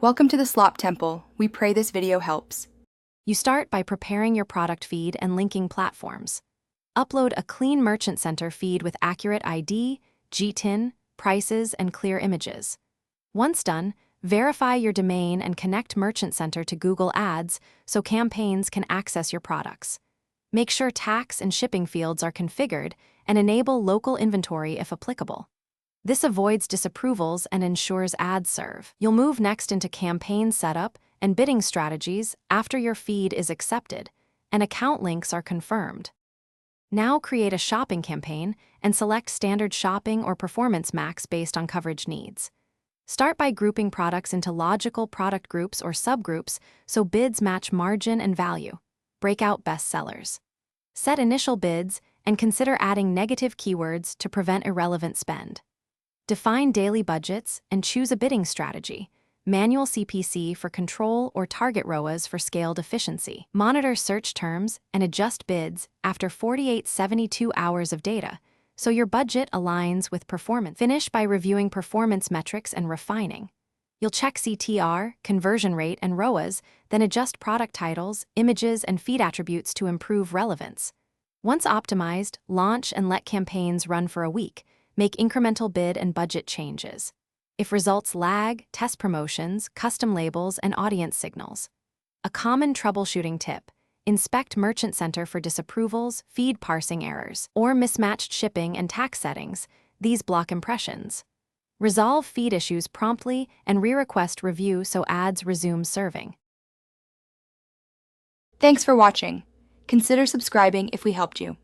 Welcome to the Slop Temple. We pray this video helps. You start by preparing your product feed and linking platforms. Upload a clean Merchant Center feed with accurate ID, GTIN, prices, and clear images. Once done, verify your domain and connect Merchant Center to Google Ads so campaigns can access your products. Make sure tax and shipping fields are configured and enable local inventory if applicable. This avoids disapprovals and ensures ads serve. You'll move next into campaign setup and bidding strategies after your feed is accepted and account links are confirmed. Now create a shopping campaign and select standard shopping or performance max based on coverage needs. Start by grouping products into logical product groups or subgroups so bids match margin and value. Break out best sellers. Set initial bids and consider adding negative keywords to prevent irrelevant spend. Define daily budgets and choose a bidding strategy, manual CPC for control or target ROAS for scaled efficiency. Monitor search terms and adjust bids after 48-72 hours of data, so your budget aligns with performance. Finish by reviewing performance metrics and refining. You'll check CTR, conversion rate, and ROAS, then adjust product titles, images, and feed attributes to improve relevance. Once optimized, launch and let campaigns run for a week. Make incremental bid and budget changes. If results lag, test promotions, custom labels, and audience signals. A common troubleshooting tip: inspect Merchant Center for disapprovals, feed parsing errors, or mismatched shipping and tax settings. These block impressions. Resolve feed issues promptly and re-request review so ads resume serving. Thanks for watching. Consider subscribing if we helped you.